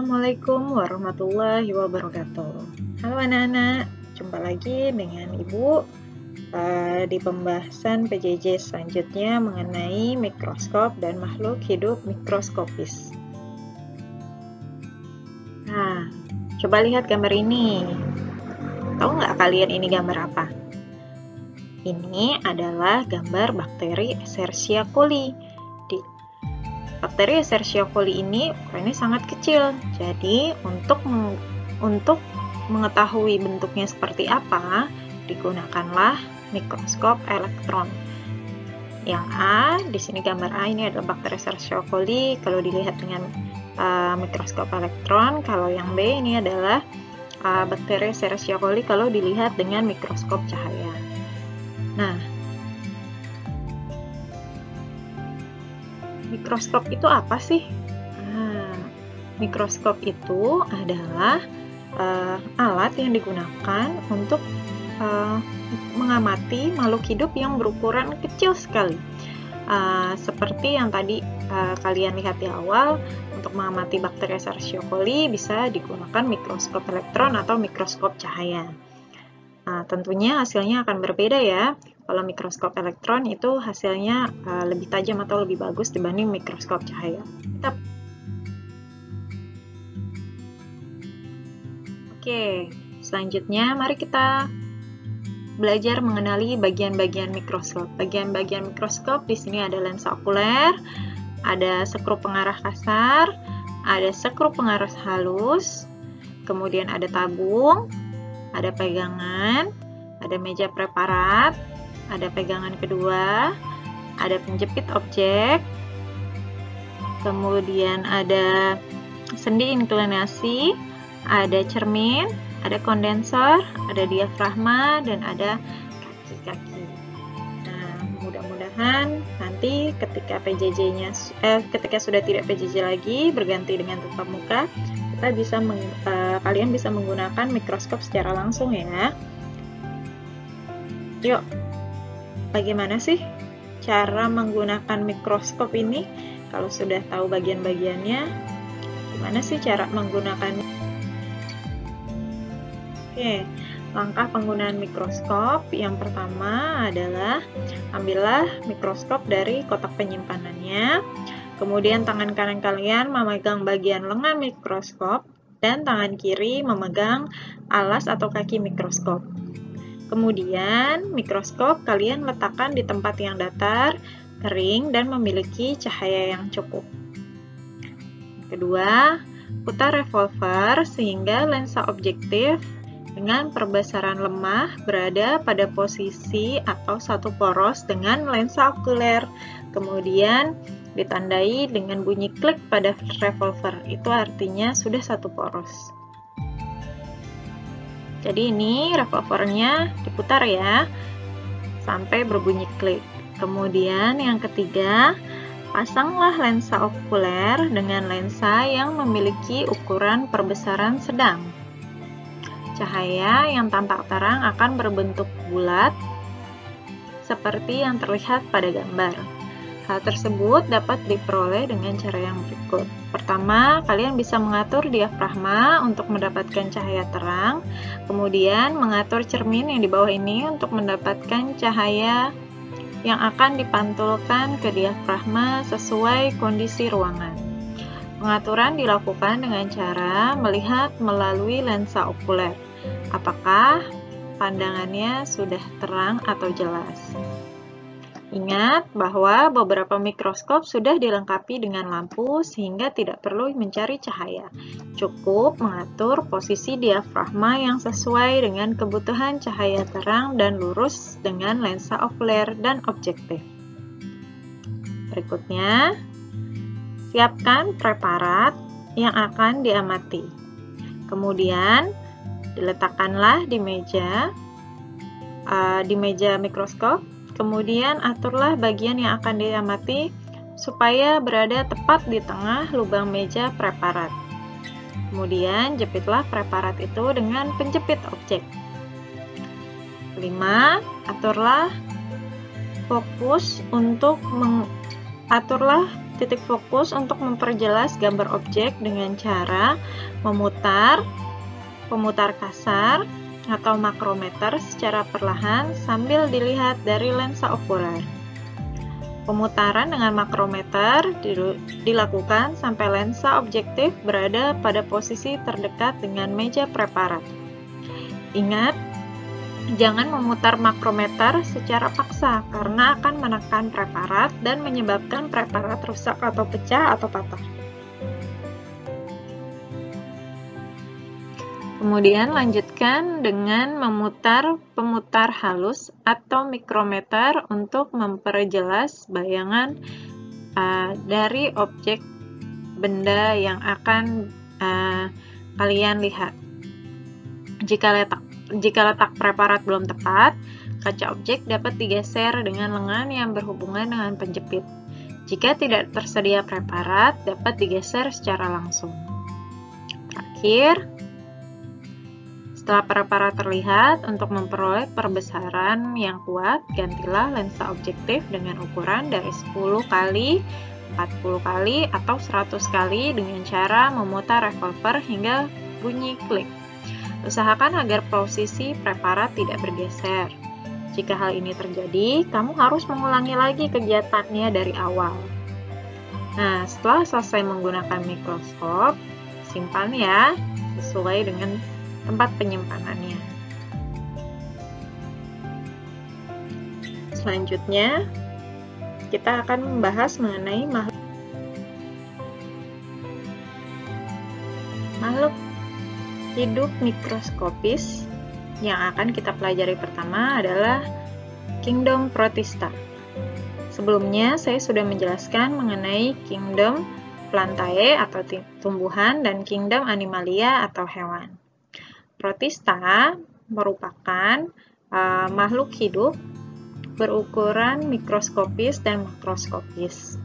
Assalamualaikum warahmatullahi wabarakatuh. Halo anak-anak, jumpa lagi dengan Ibu di pembahasan PJJ selanjutnya mengenai mikroskop dan makhluk hidup mikroskopis. Nah, coba lihat gambar ini. Tahu nggak kalian ini gambar apa? Ini adalah gambar bakteri Escherichia coli. Bakteri Escherichia coli ini ukurannya sangat kecil, jadi untuk mengetahui bentuknya seperti apa, digunakanlah mikroskop elektron. Yang A, di sini gambar A ini adalah bakteri Escherichia coli kalau dilihat dengan mikroskop elektron. Kalau yang B ini adalah bakteri Escherichia coli kalau dilihat dengan mikroskop cahaya. Nah, mikroskop itu apa sih? Mikroskop itu adalah alat yang digunakan untuk mengamati makhluk hidup yang berukuran kecil sekali. Seperti yang tadi kalian lihat di awal, untuk mengamati bakteri Escherichia coli bisa digunakan mikroskop elektron atau mikroskop cahaya. Tentunya hasilnya akan berbeda ya. Kalau mikroskop elektron itu hasilnya lebih tajam atau lebih bagus dibanding mikroskop cahaya. Oke, selanjutnya mari kita belajar mengenali bagian-bagian mikroskop. Bagian-bagian mikroskop di sini ada lensa okuler, ada sekrup pengarah kasar, ada sekrup pengarah halus, kemudian ada tabung, ada pegangan, ada meja preparat, ada pegangan kedua, ada penjepit objek, kemudian ada sendi inklinasi, ada cermin, ada kondensor, ada diafragma, dan ada kaki-kaki. Nah, mudah-mudahan nanti ketika ketika sudah tidak PJJ lagi, berganti dengan tatap muka, kalian bisa menggunakan mikroskop secara langsung ya. Yuk, bagaimana sih cara menggunakan mikroskop ini? Kalau sudah tahu bagian-bagiannya, gimana sih cara menggunakannya? Oke, langkah penggunaan mikroskop yang pertama adalah ambillah mikroskop dari kotak penyimpanannya. Kemudian tangan kanan kalian memegang bagian lengan mikroskop dan tangan kiri memegang alas atau kaki mikroskop. Kemudian mikroskop kalian letakkan di tempat yang datar, kering, dan memiliki cahaya yang cukup. Kedua, putar revolver sehingga lensa objektif dengan perbesaran lemah berada pada posisi atau satu poros dengan lensa okuler. Kemudian ditandai dengan bunyi klik pada revolver, itu artinya sudah satu poros. Jadi ini revolvernya diputar ya, sampai berbunyi klik. Kemudian yang ketiga, pasanglah lensa okuler dengan lensa yang memiliki ukuran perbesaran sedang. Cahaya yang tampak terang akan berbentuk bulat, seperti yang terlihat pada gambar. Hal tersebut dapat diperoleh dengan cara yang berikut. Pertama, kalian bisa mengatur diafragma untuk mendapatkan cahaya terang, kemudian mengatur cermin yang di bawah ini untuk mendapatkan cahaya yang akan dipantulkan ke diafragma sesuai kondisi ruangan. Pengaturan dilakukan dengan cara melihat melalui lensa okuler. Apakah pandangannya sudah terang atau jelas? Ingat bahwa beberapa mikroskop sudah dilengkapi dengan lampu sehingga tidak perlu mencari cahaya. Cukup mengatur posisi diafragma yang sesuai dengan kebutuhan cahaya terang dan lurus dengan lensa okuler dan objektif. Berikutnya, siapkan preparat yang akan diamati. Kemudian, diletakkanlah di meja mikroskop. Kemudian aturlah bagian yang akan diamati supaya berada tepat di tengah lubang meja preparat. Kemudian jepitlah preparat itu dengan penjepit objek. 5. Aturlah titik fokus untuk memperjelas gambar objek dengan cara memutar, pemutar kasar, atau makrometer secara perlahan sambil dilihat dari lensa okuler. Pemutaran dengan makrometer dilakukan sampai lensa objektif berada pada posisi terdekat dengan meja preparat. Ingat, jangan memutar makrometer secara paksa karena akan menekan preparat dan menyebabkan preparat rusak atau pecah atau patah. Kemudian lanjutkan dengan memutar pemutar halus atau mikrometer untuk memperjelas bayangan dari objek benda yang akan kalian lihat. Jika letak preparat belum tepat, kaca objek dapat digeser dengan lengan yang berhubungan dengan penjepit. Jika tidak tersedia preparat, dapat digeser secara langsung. Terakhir, setelah preparat terlihat, untuk memperoleh perbesaran yang kuat, gantilah lensa objektif dengan ukuran dari 10 kali, 40 kali, atau 100 kali dengan cara memutar revolver hingga bunyi klik. Usahakan agar posisi preparat tidak bergeser. Jika hal ini terjadi, kamu harus mengulangi lagi kegiatannya dari awal. Nah, setelah selesai menggunakan mikroskop, simpan ya, sesuai dengan tempat penyimpanannya. Selanjutnya, kita akan membahas mengenai makhluk hidup mikroskopis. Yang akan kita pelajari pertama adalah Kingdom Protista. Sebelumnya, saya sudah menjelaskan mengenai Kingdom Plantae atau tumbuhan dan Kingdom Animalia atau hewan. Protista merupakan makhluk hidup berukuran mikroskopis dan makroskopis.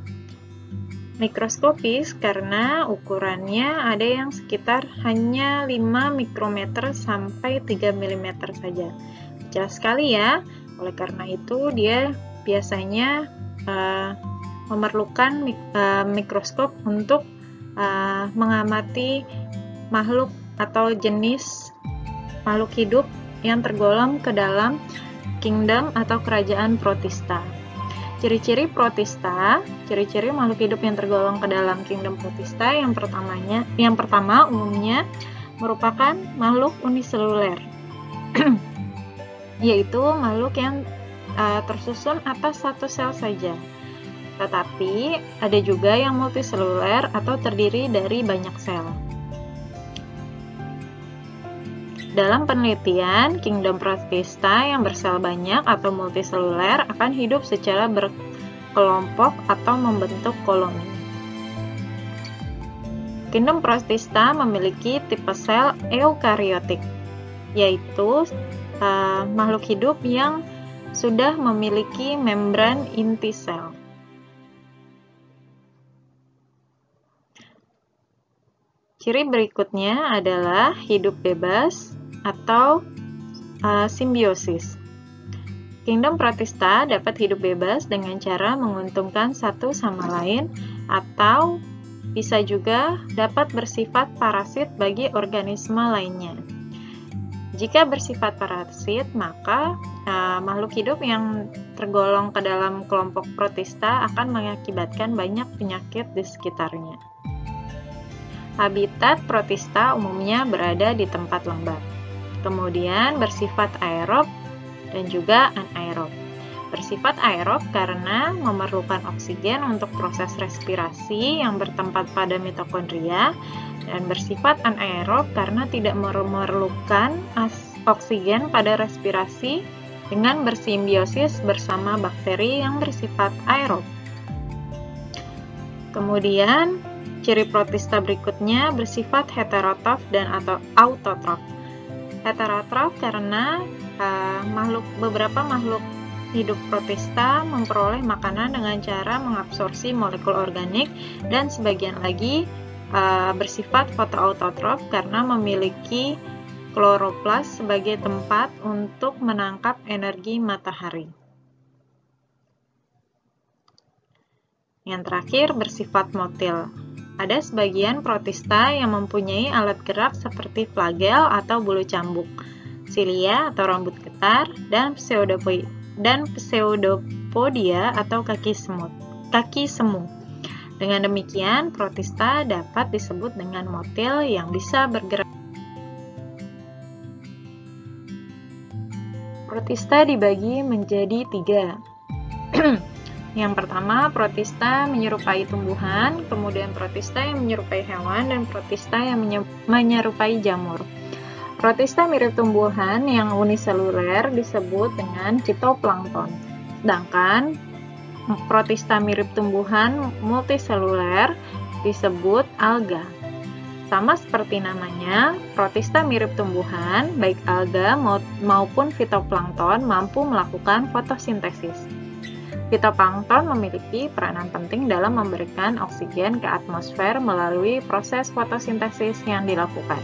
Mikroskopis karena ukurannya ada yang sekitar hanya 5 mikrometer sampai 3 mm saja. Kecil sekali ya, oleh karena itu dia biasanya memerlukan mikroskop untuk mengamati makhluk atau jenis makhluk hidup yang tergolong ke dalam kingdom atau kerajaan Protista. Ciri-ciri Protista, ciri-ciri makhluk hidup yang tergolong ke dalam kingdom Protista yang pertama umumnya merupakan makhluk uniseluler, yaitu makhluk yang tersusun atas satu sel saja. Tetapi ada juga yang multiseluler atau terdiri dari banyak sel. Dalam penelitian, Kingdom Protista yang bersel banyak atau multiseluler akan hidup secara berkelompok atau membentuk koloni. Kingdom Protista memiliki tipe sel eukariotik, yaitu makhluk hidup yang sudah memiliki membran inti sel. Ciri berikutnya adalah hidup bebas atau simbiosis. Kingdom Protista dapat hidup bebas dengan cara menguntungkan satu sama lain atau bisa juga dapat bersifat parasit bagi organisme lainnya. Jika bersifat parasit, maka makhluk hidup yang tergolong ke dalam kelompok Protista akan mengakibatkan banyak penyakit di sekitarnya. Habitat Protista umumnya berada di tempat lembab. Kemudian bersifat aerob dan juga anaerob. Bersifat aerob karena memerlukan oksigen untuk proses respirasi yang bertempat pada mitokondria, dan bersifat anaerob karena tidak memerlukan oksigen pada respirasi dengan bersimbiosis bersama bakteri yang bersifat aerob. Kemudian ciri Protista berikutnya bersifat heterotrof dan atau autotrof. Heterotrof karena beberapa makhluk hidup Protista memperoleh makanan dengan cara mengabsorpsi molekul organik, dan sebagian lagi bersifat fotoautotrof karena memiliki kloroplas sebagai tempat untuk menangkap energi matahari. Yang terakhir bersifat motil. Ada sebagian protista yang mempunyai alat gerak seperti flagel atau bulu cambuk, silia atau rambut getar, dan pseudopodia atau kaki semu. Dengan demikian, protista dapat disebut dengan motil yang bisa bergerak. Protista dibagi menjadi 3. Yang pertama, protista menyerupai tumbuhan, kemudian protista yang menyerupai hewan, dan protista yang menyerupai jamur. Protista mirip tumbuhan yang uniseluler disebut dengan fitoplankton, sedangkan protista mirip tumbuhan multiseluler disebut alga. Sama seperti namanya, protista mirip tumbuhan, baik alga maupun fitoplankton mampu melakukan fotosintesis. Fitoplankton memiliki peranan penting dalam memberikan oksigen ke atmosfer melalui proses fotosintesis yang dilakukan.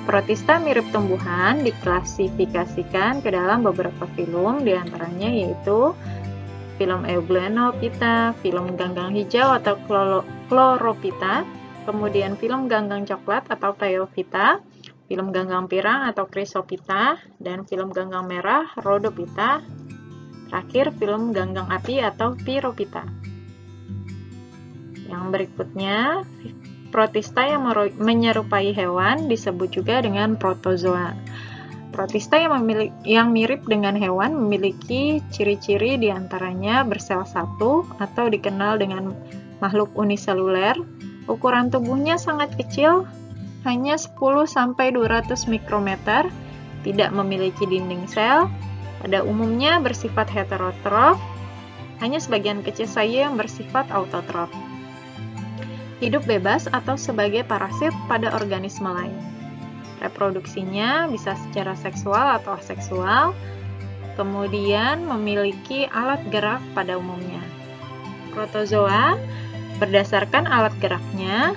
Protista mirip tumbuhan diklasifikasikan ke dalam beberapa filum, diantaranya yaitu filum Euglenophyta, filum ganggang hijau atau Chlorophyta, kemudian filum ganggang coklat atau Phaeophyta, filum ganggang pirang atau Chrysophyta, dan filum ganggang merah Rhodophyta. Terakhir, film ganggang api atau Pyrrhophyta. Yang berikutnya, protista yang menyerupai hewan disebut juga dengan protozoa. Protista yang mirip dengan hewan memiliki ciri-ciri diantaranya bersel satu atau dikenal dengan makhluk uniseluler. Ukuran tubuhnya sangat kecil, hanya 10–200 mikrometer, tidak memiliki dinding sel. Pada umumnya bersifat heterotrof, hanya sebagian kecil saja yang bersifat autotrof. Hidup bebas atau sebagai parasit pada organisme lain. Reproduksinya bisa secara seksual atau aseksual, kemudian memiliki alat gerak pada umumnya. Protozoa berdasarkan alat geraknya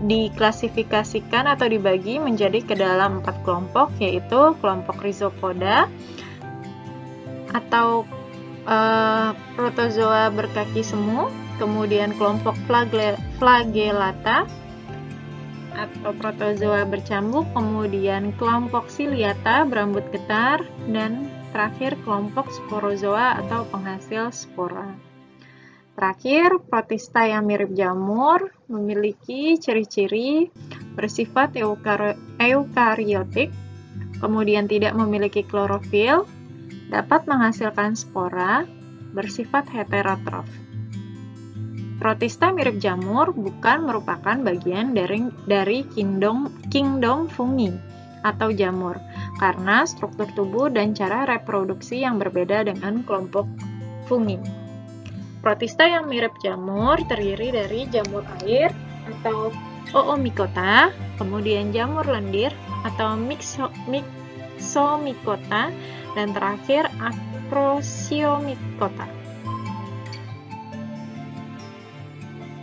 diklasifikasikan atau dibagi menjadi ke dalam 4 kelompok, yaitu kelompok Rhizopoda atau protozoa berkaki semu, kemudian kelompok Flagellata atau protozoa bercambuk, kemudian kelompok Ciliata berambut getar, dan terakhir kelompok Sporozoa atau penghasil spora. Terakhir, protista yang mirip jamur memiliki ciri-ciri bersifat eukariotik, kemudian tidak memiliki klorofil, dapat menghasilkan spora, bersifat heterotrof. Protista mirip jamur bukan merupakan bagian dari kingdom fungi atau jamur, karena struktur tubuh dan cara reproduksi yang berbeda dengan kelompok fungi. Protista yang mirip jamur terdiri dari jamur air atau Oomycota, kemudian jamur lendir atau Myxomycota, dan terakhir Acrosiomycota.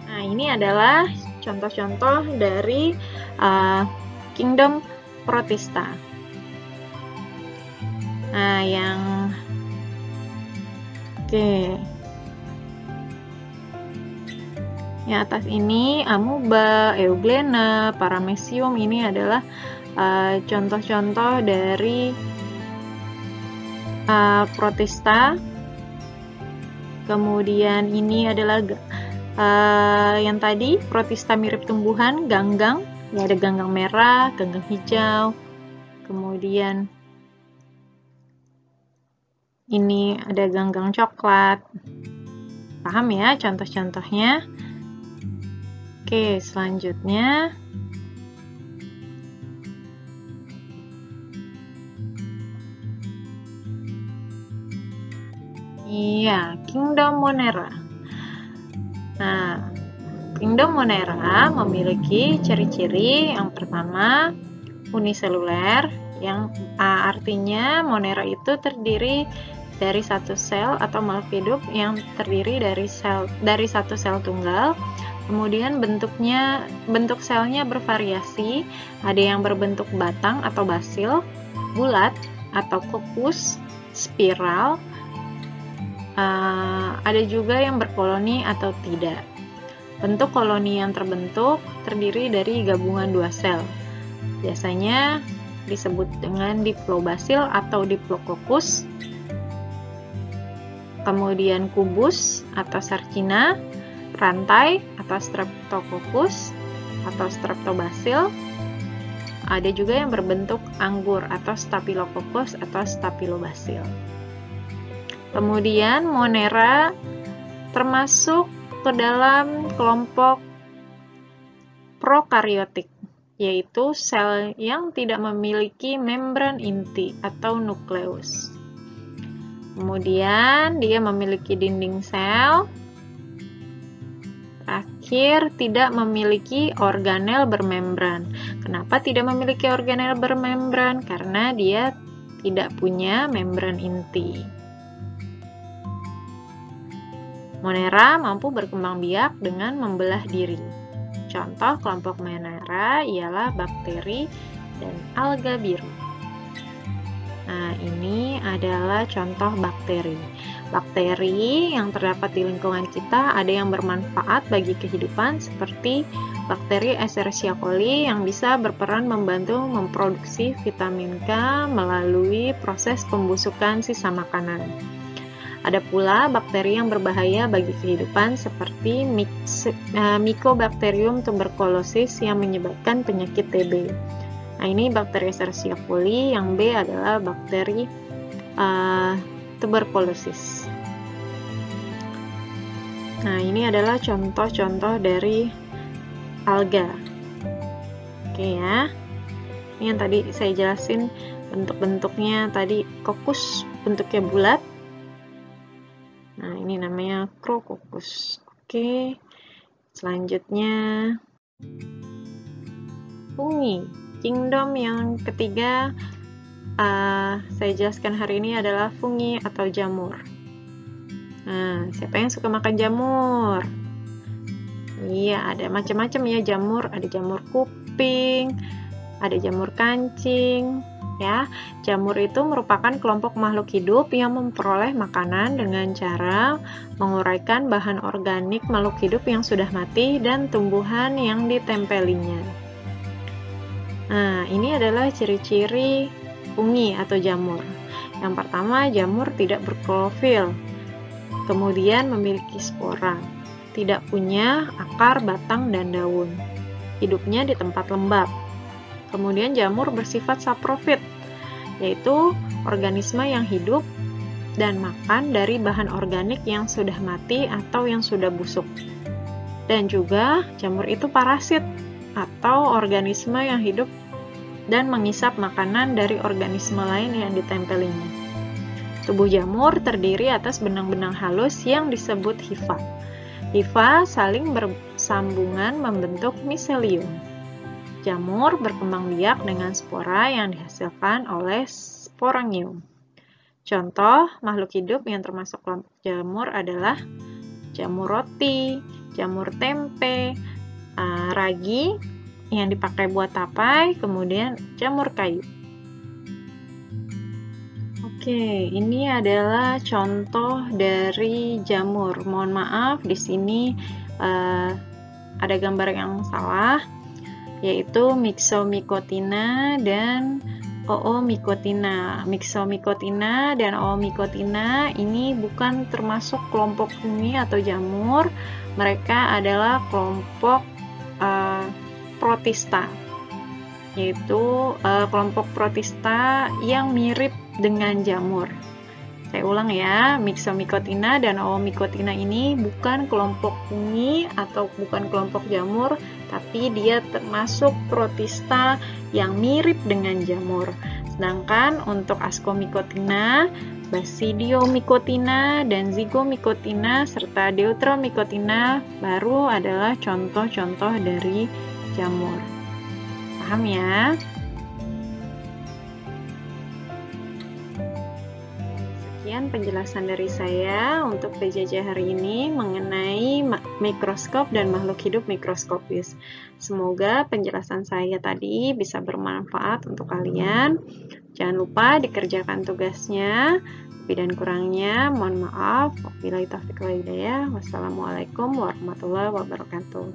Nah, ini adalah contoh-contoh dari kingdom protista. Nah, yang atas ini Amoeba, Euglena, Paramecium, ini adalah contoh-contoh dari protista. Kemudian ini adalah yang tadi protista mirip tumbuhan, ganggang, ya, ada ganggang merah, ganggang hijau, kemudian ini ada ganggang coklat. Paham ya contoh-contohnya? Oke, selanjutnya iya, kingdom Monera. Nah, kingdom Monera memiliki ciri-ciri yang pertama uniseluler, yang artinya Monera itu terdiri dari satu sel atau makhluk hidup yang terdiri dari satu sel tunggal. Kemudian bentuk selnya bervariasi, ada yang berbentuk batang atau basil, bulat atau kopus, spiral, Ada juga yang berkoloni atau tidak. Bentuk koloni yang terbentuk terdiri dari gabungan dua sel. Biasanya disebut dengan diplobasil atau diplococcus. Kemudian kubus atau sarcina, rantai atau streptococcus atau streptobacil. Ada juga yang berbentuk anggur atau staphylococcus atau staphylobasil. Kemudian Monera termasuk ke dalam kelompok prokariotik, yaitu sel yang tidak memiliki membran inti atau nukleus. Kemudian dia memiliki dinding sel. Terakhir, tidak memiliki organel bermembran. Kenapa tidak memiliki organel bermembran? Karena dia tidak punya membran inti. Monera mampu berkembang biak dengan membelah diri. Contoh kelompok Monera ialah bakteri dan alga biru. Nah, ini adalah contoh bakteri. Bakteri yang terdapat di lingkungan kita ada yang bermanfaat bagi kehidupan seperti bakteri Escherichia coli yang bisa berperan membantu memproduksi vitamin K melalui proses pembusukan sisa makanan. Ada pula bakteri yang berbahaya bagi kehidupan seperti Mycobacterium tuberculosis yang menyebabkan penyakit TB. Nah, ini bakteri Escherichia coli, yang B adalah bakteri tuberculosis. Nah, ini adalah contoh-contoh dari alga. Oke ya. Ini yang tadi saya jelasin bentuk-bentuknya tadi. Kokus bentuknya bulat. Nah, ini namanya Chrococcus. Oke. Selanjutnya fungi. Kingdom yang ketiga saya jelaskan hari ini adalah fungi atau jamur. Nah, siapa yang suka makan jamur? Iya, ada macam-macam ya jamur. Ada jamur kuping, ada jamur kancing. Ya, jamur itu merupakan kelompok makhluk hidup yang memperoleh makanan dengan cara menguraikan bahan organik makhluk hidup yang sudah mati dan tumbuhan yang ditempelinya. Nah, ini adalah ciri-ciri fungi atau jamur. Yang pertama, jamur tidak berklorofil, kemudian memiliki spora, tidak punya akar, batang, dan daun. Hidupnya di tempat lembab. Kemudian jamur bersifat saprofit, yaitu organisme yang hidup dan makan dari bahan organik yang sudah mati atau yang sudah busuk. Dan juga jamur itu parasit, atau organisme yang hidup dan mengisap makanan dari organisme lain yang ditempelinya. Tubuh jamur terdiri atas benang-benang halus yang disebut hifa. Hifa saling bersambungan membentuk miselium. Jamur berkembang biak dengan spora yang dihasilkan oleh sporangium. Contoh makhluk hidup yang termasuk kelompok jamur adalah jamur roti, jamur tempe, ragi yang dipakai buat tapai, kemudian jamur kayu. Oke, ini adalah contoh dari jamur. Mohon maaf, di sini ada gambar yang salah, yaitu Myxomycotina dan Oomycotina. Myxomycotina dan Oomycotina ini bukan termasuk kelompok fungi atau jamur. Mereka adalah kelompok protista, yaitu kelompok protista yang mirip dengan jamur. Saya ulang ya, Myxomycotina dan Oomycotina ini bukan kelompok fungi atau bukan kelompok jamur, tapi dia termasuk protista yang mirip dengan jamur. Sedangkan untuk Ascomycotina, Basidiomycotina, dan Zygomycotina serta Deuteromycotina baru adalah contoh-contoh dari jamur. Paham ya? Sekian penjelasan dari saya untuk PJJ hari ini mengenai mikroskop dan makhluk hidup mikroskopis. Semoga penjelasan saya tadi bisa bermanfaat untuk kalian. Jangan lupa dikerjakan tugasnya Lebih dan kurangnya mohon maaf. Wabillahi taufiq wal hidayah. Wassalamualaikum warahmatullahi wabarakatuh.